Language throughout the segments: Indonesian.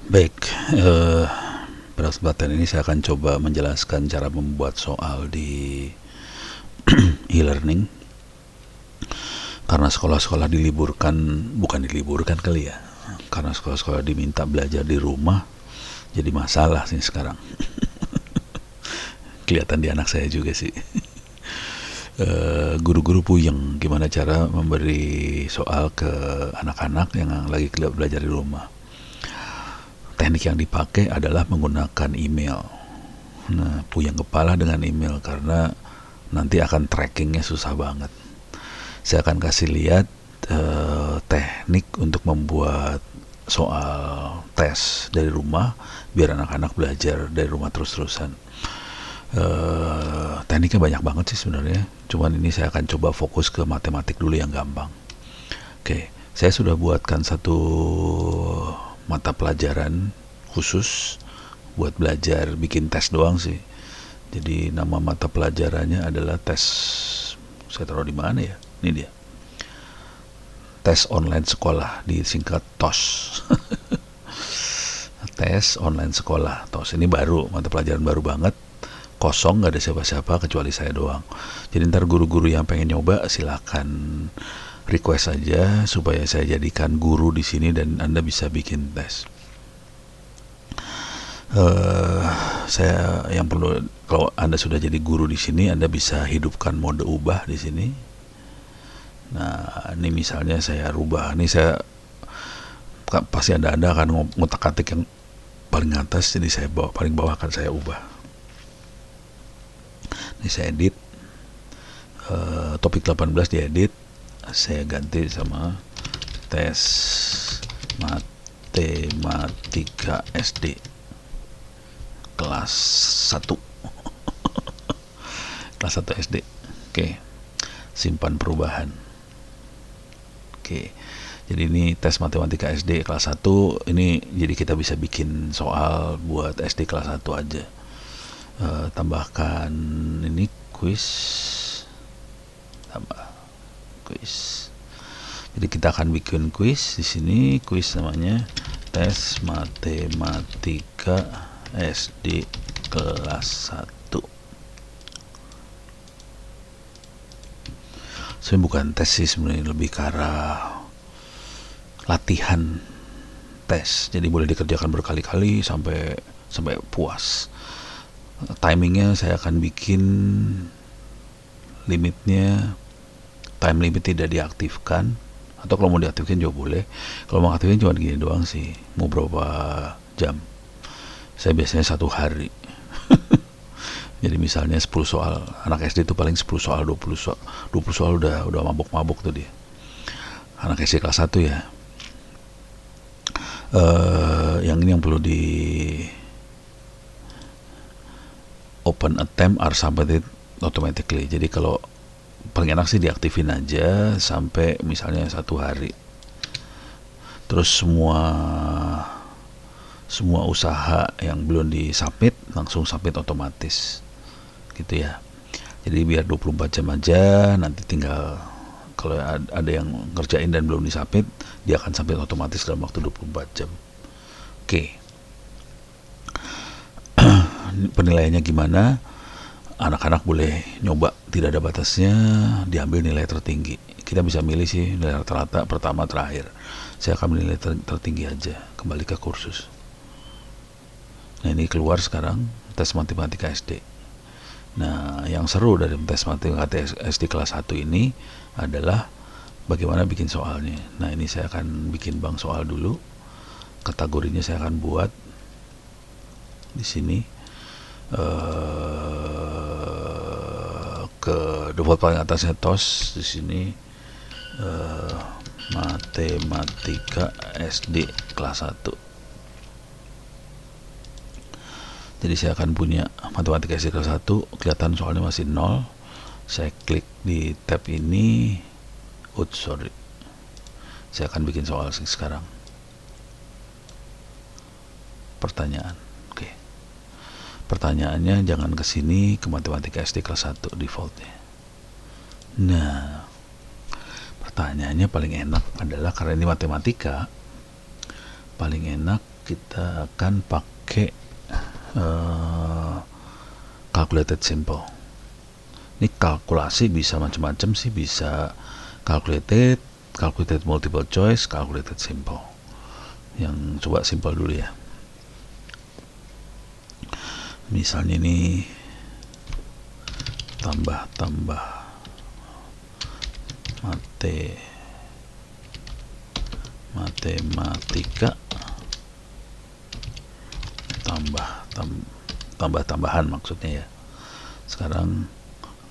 Baik, eh, pada kesempatan ini saya akan coba menjelaskan cara membuat soal di e-learning. Karena sekolah-sekolah diliburkan, bukan diliburkan kali ya, karena sekolah-sekolah diminta belajar di rumah, jadi masalah sih sekarang. Kelihatan di anak saya juga sih. Guru-guru puyeng gimana cara memberi soal ke anak-anak yang lagi belajar di rumah. Teknik yang dipakai adalah menggunakan email. Nah, puyeng kepala dengan email karena nanti akan trackingnya susah banget. Saya akan kasih lihat teknik untuk membuat soal tes dari rumah biar anak-anak belajar dari rumah terus-terusan. Tekniknya banyak banget sih sebenarnya, cuman ini saya akan coba fokus ke matematik dulu yang gampang. Oke, saya sudah buatkan satu mata pelajaran khusus buat belajar bikin tes doang sih. Jadi nama mata pelajarannya adalah tes, saya taruh di mana ya, ini dia, tes online sekolah, disingkat TOS. Tes online sekolah TOS ini baru, mata pelajaran baru banget, kosong, nggak ada siapa-siapa kecuali saya doang. Jadi ntar guru-guru yang pengen nyoba silakan request aja supaya saya jadikan guru di sini dan Anda bisa bikin tes. Saya yang perlu, kalau Anda sudah jadi guru di sini, Anda bisa hidupkan mode ubah di sini. Nah, ini misalnya saya rubah, ini saya pasti Anda akan ngutak-atik yang paling atas, jadi saya paling bawah akan saya ubah. Ini saya edit, topik 18 diedit, saya ganti sama tes matematika SD kelas 1. Kelas 1 SD. Oke. Simpan perubahan. Oke. Jadi ini tes matematika SD kelas 1. Ini jadi kita bisa bikin soal buat SD kelas 1 aja. Tambahkan ini kuis. Tambah kuis. Jadi kita akan bikin kuis di sini, kuis namanya tes matematika SD kelas 1. Sebenarnya bukan tes sih, sebenarnya lebih ke arah latihan tes. Jadi boleh dikerjakan berkali-kali sampai puas. Timingnya saya akan bikin limitnya, time limit tidak diaktifkan, atau kalau mau diaktifkan juga boleh. Kalau mau aktifkan cuma gini doang sih, mau berapa jam. Saya biasanya 1 hari. Jadi misalnya 10 soal, anak SD itu paling 10 soal, 20 soal udah mabuk-mabuk tuh dia. Anak SD kelas 1 ya. Yang ini yang perlu di open attempt are submitted automatically. Jadi kalau paling enak sih diaktifin aja sampai misalnya 1 hari. Terus semua usaha yang belum disubmit langsung submit otomatis gitu ya. Jadi biar 24 jam aja, nanti tinggal kalau ada yang ngerjain dan belum disubmit, dia akan submit otomatis dalam waktu 24 jam. Oke. Penilaiannya gimana? Anak-anak boleh nyoba, tidak ada batasnya, diambil nilai tertinggi. Kita bisa milih sih nilai rata-rata, pertama, terakhir. Saya akan menilai tertinggi aja, kembali ke kursus. Nah, ini keluar sekarang tes matematika SD. Nah, yang seru dari tes matematika SD kelas 1 ini adalah bagaimana bikin soalnya. Nah, ini saya akan bikin bank soal dulu. Kategorinya saya akan buat di sini. Ke default paling atasnya TOS, di sini matematika SD kelas 1. Jadi saya akan punya matematika SD kelas 1, kelihatan soalnya masih 0. Saya klik di tab ini. Saya akan bikin soal sekarang. Pertanyaan. Oke. Pertanyaannya jangan ke sini, ke matematika SD kelas 1 defaultnya. Nah, pertanyaannya paling enak adalah, karena ini matematika, paling enak kita akan pakai calculated simple. Ini kalkulasi bisa macam-macam sih, bisa calculated multiple choice, calculated simple. Yang coba simple dulu ya. Misalnya ini tambah matematika tambahan maksudnya ya. Sekarang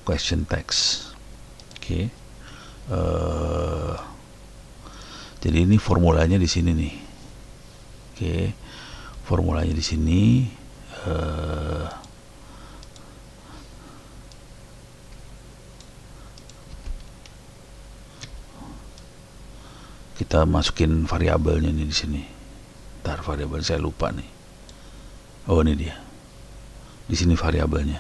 question text. Oke. Jadi ini formulanya di sini nih. Oke. Formulanya di sini kita masukin variabelnya nih di sini. Ntar variabel saya lupa nih. Oh, ini dia. Di sini variabelnya.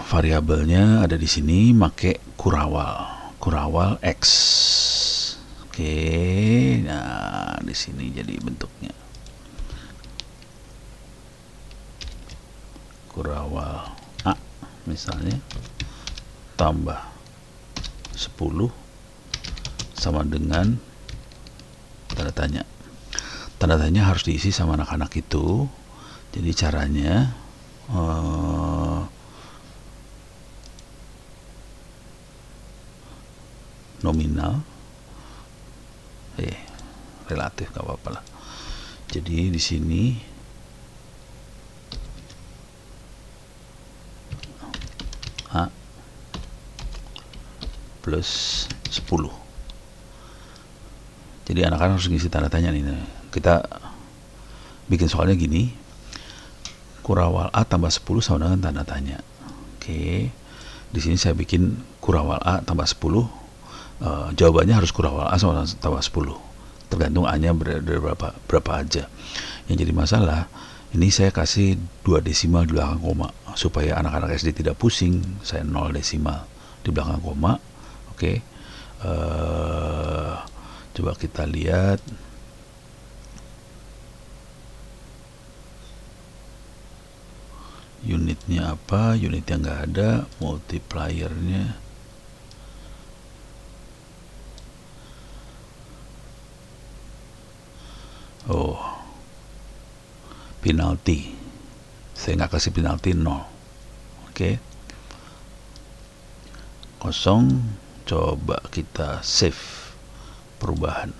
Variabelnya ada di sini, make kurawal x. Oke, nah di sini jadi bentuknya kurawal a misalnya tambah 10 sama dengan tanda tanya. Tanda tanya harus diisi sama anak-anak itu. Jadi caranya nominal relatif gak apa-apa lah. Jadi di sini A plus 10. Jadi anak-anak harus ngisi tanda tanya nih. Kita bikin soalnya gini, kurawal A tambah 10 sama dengan tanda tanya. Oke, di sini saya bikin kurawal A tambah 10. Jawabannya harus kurawal A sama tambah 10. Tergantung A nya berapa aja. Yang jadi masalah, ini saya kasih 2 desimal di belakang koma supaya anak-anak SD tidak pusing. Saya 0 desimal di belakang koma. Oke. Coba kita lihat. Unitnya apa? Unitnya nggak ada. Multipliernya penalti. Saya nggak kasih penalti 0. Oke. 0. Coba kita save perubahan.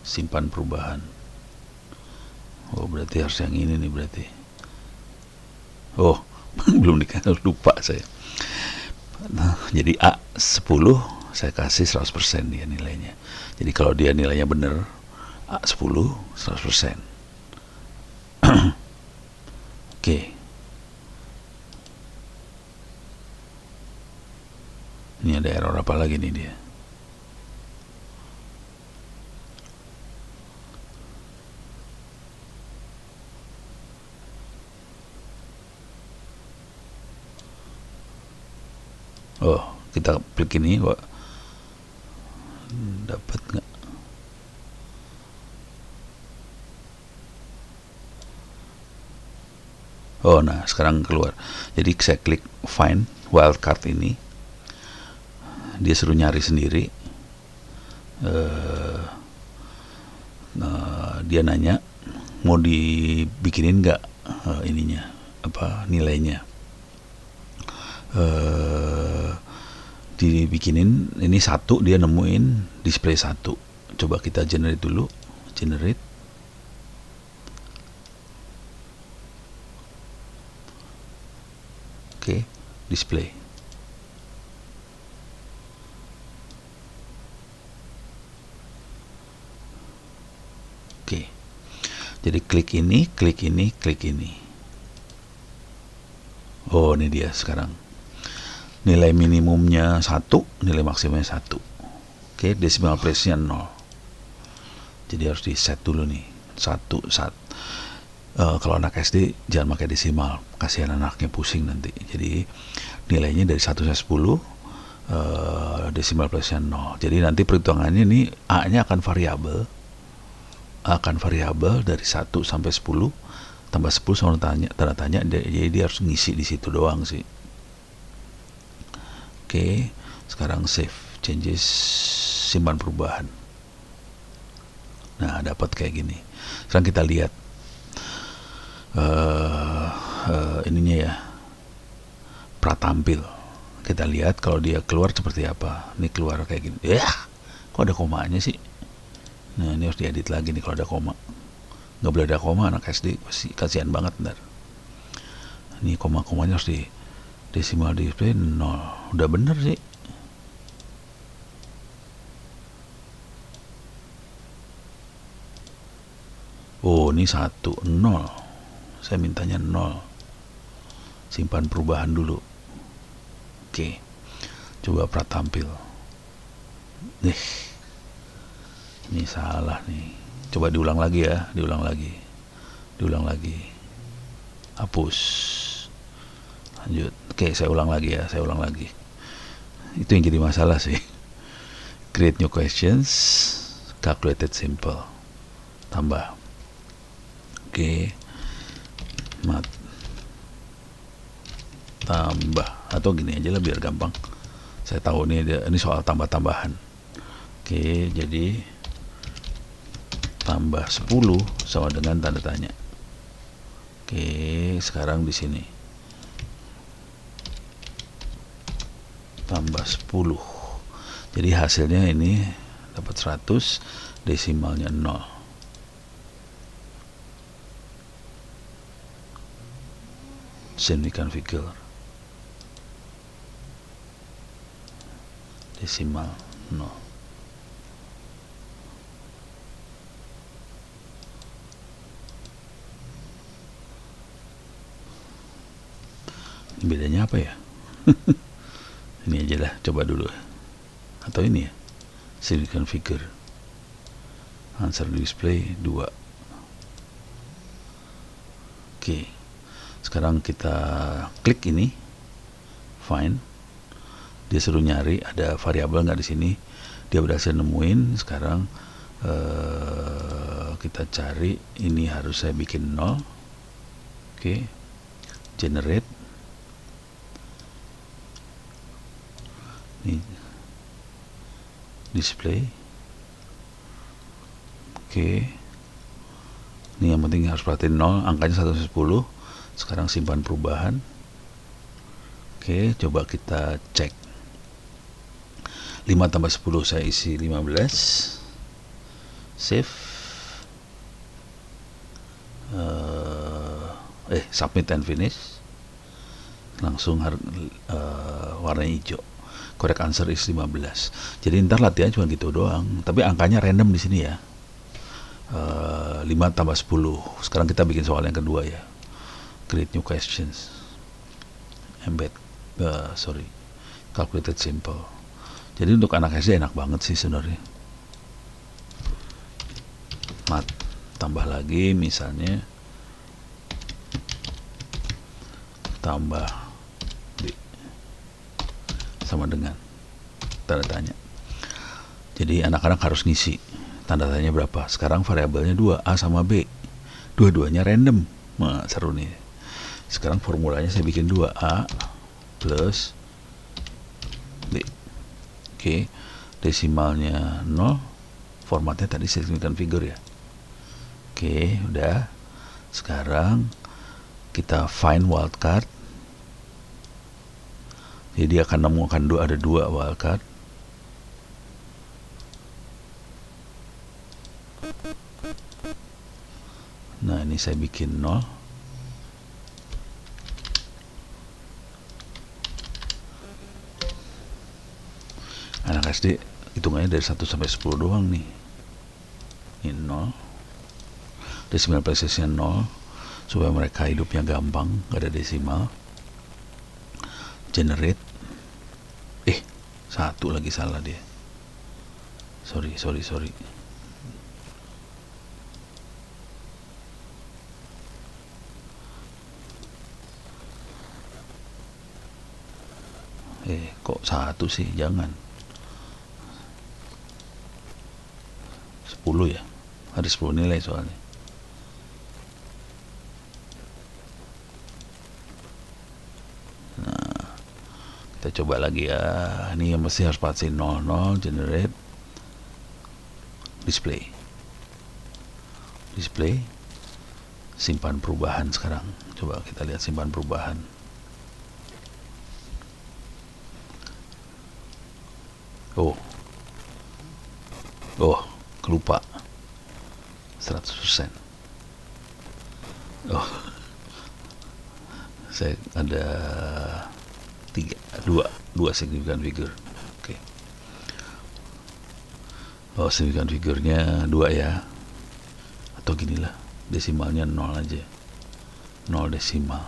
Simpan perubahan. Berarti harus yang ini nih berarti. Belum dikasih, lupa saya. Nah, jadi A 10 saya kasih 100% dia nilainya. Jadi kalau dia nilainya benar, A 10 100%. Oke. Ini ada error apa lagi nih dia? Kita klik ini kok dapat nggak? Nah sekarang keluar. Jadi saya klik find wildcard ini, dia suruh nyari sendiri. Dia nanya mau dibikinin nggak ininya apa nilainya. Dibikinin ini 1, dia nemuin display 1. Coba kita generate dulu. Generate. Oke, display. Oke. Jadi klik ini, klik ini, klik ini. Ini dia sekarang. Nilai minimumnya 1, nilai maksimumnya 1. Oke, decimal place-nya 0. Jadi harus di set dulu nih. 1. Kalau anak SD jangan pakai desimal, kasihan anaknya pusing nanti. Jadi nilainya dari 1 sampai 10, desimal plusnya 0. Jadi nanti perhitungannya ini A-nya akan variabel dari 1 sampai 10 tambah 10 sama tanda tanya, jadi dia harus ngisi di situ doang sih. Oke, sekarang save changes, simpan perubahan. Nah, dapat kayak gini. Sekarang kita lihat ininya ya, pratampil. Kita lihat kalau dia keluar seperti apa. Ini keluar kayak gini. Kok ada komanya sih? Nah, ini harus diedit lagi nih kalau ada koma. Nggak boleh ada koma, anak SD pasti kasihan banget ntar. Ini koma-komanya harus di desimal display 0. Udah bener sih. Oh, ini 1, 0. Saya mintanya 0. Simpan perubahan dulu. Oke. Coba pratampil. Ini salah nih. Coba diulang lagi ya, diulang lagi. Hapus. Lanjut. Oke, saya ulang lagi. Itu yang jadi masalah sih. Create new questions, calculated simple. Tambah. Oke. Tambah, atau gini aja lah biar gampang. Saya tahu ini soal tambah-tambahan. Oke, jadi tambah 10 sama dengan tanda tanya. Oke, sekarang di sini tambah 10. Jadi hasilnya ini dapat 100, desimalnya 0. Semikan figure. Desimal 0. Bedanya apa ya? Ini aja lah, coba dulu. Atau ini ya, significant figure. Answer display 2. Oke. Sekarang kita klik ini, find. Dia suruh nyari ada variabel nggak di sini. Dia berhasil nemuin. Sekarang kita cari, ini harus saya bikin 0. Oke. Generate. Ini display. Oke. Ini yang penting harus perhatiin 0, angkanya 1 sampai 10. Sekarang simpan perubahan. Oke, coba kita cek. 5 tambah 10 saya isi 15. Save. Submit and finish. Langsung warnanya hijau. Correct answer is 15. Jadi ntar latihan cuma gitu doang. Tapi angkanya random di sini ya. 5 tambah 10. Sekarang kita bikin soal yang kedua ya. Create new questions. Calculated simple. Jadi untuk anak SD enak banget sih sebenarnya. Tambah lagi misalnya tambah B sama dengan tanda tanya. Jadi anak-anak harus ngisi tanda tanya berapa. Sekarang variabelnya 2, A sama B. Dua-duanya random. Seru nih. Sekarang formulanya saya bikin 2A plus B. Oke, desimalnya 0. Formatnya tadi significant figure ya. Oke, udah. Sekarang kita find wildcard. Jadi dia akan nemukan ada 2 wildcard. Nah, ini saya bikin 0. Anak SD hitungannya dari 1 sampai 10 doang nih. Ini 0. Desimal places-nya 0 supaya mereka hidupnya gampang, gak ada desimal. Generate. 1 lagi salah dia. Sorry. Kok 1 sih? Jangan 10 ya, ada 10 nilai soalnya. Kita coba lagi ya. Ini yang mesti harus pasti 00, generate, display, simpan perubahan sekarang. Coba kita lihat simpan perubahan. Kelupa 100%. Saya ada 2 signifikan figure. Oke. Signifikan figurnya 2 ya. Atau ginilah, desimalnya 0 aja. 0 desimal.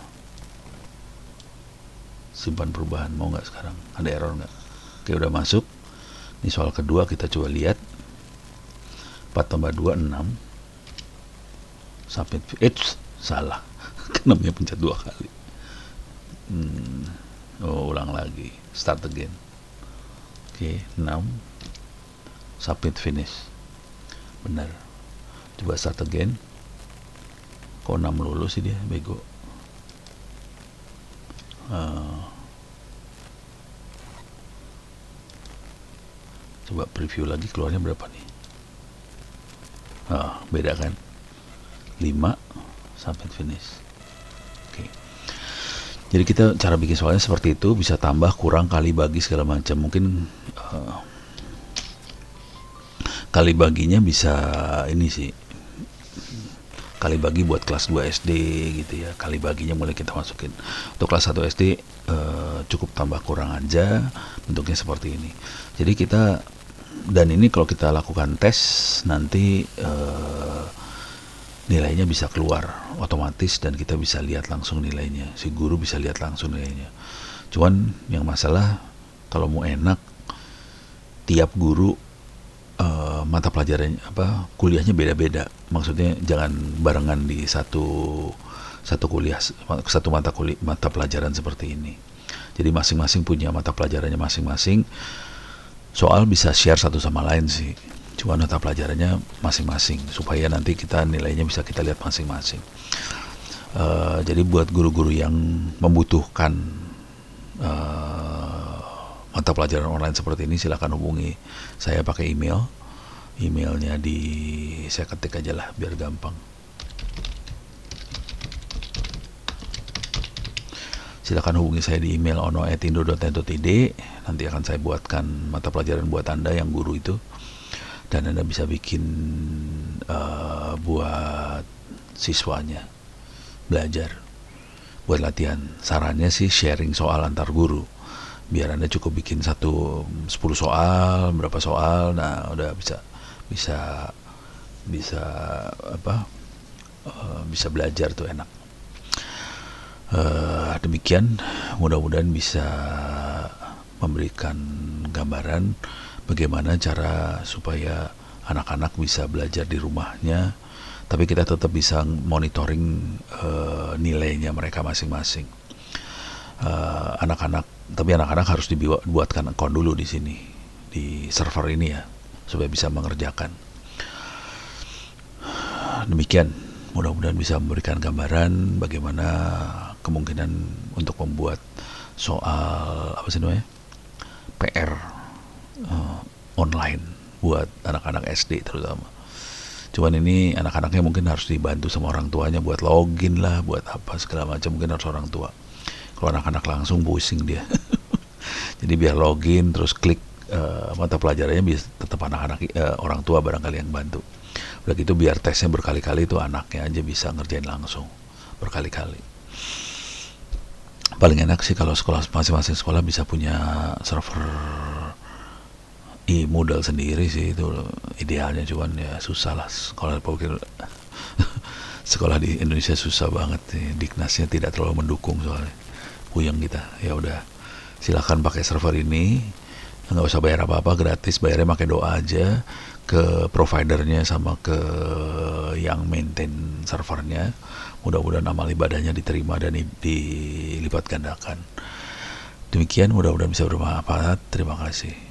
Simpan perubahan, mau nggak sekarang? Ada error nggak? Oke, udah masuk. Ini soal kedua, kita coba lihat. 4 tambah 2, 6. Sampai salah. Kenapa pencet 2 kali? Ulang lagi, start again. Oke, 6. Submit finish. Benar. Coba start again. Kok 6 lulus sih dia, bego. Coba preview lagi, keluarnya berapa nih? Beda kan? 5. Submit finish. Oke. Jadi kita cara bikin soalnya seperti itu, bisa tambah, kurang, kali, bagi, segala macam. Mungkin kali baginya bisa ini sih, kali bagi buat kelas 2 SD gitu ya. Kali baginya mulai kita masukin. Untuk kelas 1 SD cukup tambah kurang aja, bentuknya seperti ini. Jadi kita, dan ini kalau kita lakukan tes nanti nilainya bisa keluar otomatis dan kita bisa lihat langsung nilainya. Si guru bisa lihat langsung nilainya. Cuman yang masalah kalau mau enak, tiap guru mata pelajarannya kuliahnya beda-beda. Maksudnya jangan barengan di satu kuliah, satu mata pelajaran seperti ini. Jadi masing-masing punya mata pelajarannya masing-masing. Soal bisa share satu sama lain sih, cuma mata pelajarannya masing-masing supaya nanti kita nilainya bisa kita lihat masing-masing. Jadi buat guru-guru yang membutuhkan mata pelajaran online seperti ini, silakan hubungi saya pakai emailnya saya ketik aja lah biar gampang. Silakan hubungi saya di email ono@indo.net.id. Nanti akan saya buatkan mata pelajaran buat Anda yang guru itu, dan Anda bisa bikin buat siswanya belajar, buat latihan. Sarannya sih sharing soal antar guru, biar Anda cukup bikin 10 soal, berapa soal, nah udah bisa belajar tuh enak. Demikian, mudah-mudahan bisa memberikan gambaran bagaimana cara supaya anak-anak bisa belajar di rumahnya, tapi kita tetap bisa monitoring nilainya mereka masing-masing. Tapi anak-anak harus dibuatkan akun dulu di sini, di server ini ya, supaya bisa mengerjakan. Demikian, mudah-mudahan bisa memberikan gambaran bagaimana kemungkinan untuk membuat soal PR online buat anak-anak SD terutama. Cuman ini anak-anaknya mungkin harus dibantu sama orang tuanya buat login lah, buat apa segala macam, mungkin harus orang tua. Kalau anak-anak langsung pusing dia. Jadi biar login terus klik mata pelajarannya, bisa tetap orang tua barangkali yang bantu. Udah gitu biar tesnya berkali-kali, itu anaknya aja bisa ngerjain langsung berkali-kali. Paling enak sih kalau masing-masing sekolah bisa punya server Moodle sendiri sih, itu idealnya. Cuman ya susah lah, sekolah di Indonesia susah banget nih. Diknasnya tidak terlalu mendukung soalnya, puyeng kita. Ya udah, silakan pakai server ini, nggak usah bayar apa-apa, gratis, bayarnya pakai doa aja ke providernya sama ke yang maintain servernya. Mudah-mudahan amal ibadahnya diterima dan dilipat gandakan. Demikian, mudah-mudahan bisa bermanfaat. Terima kasih.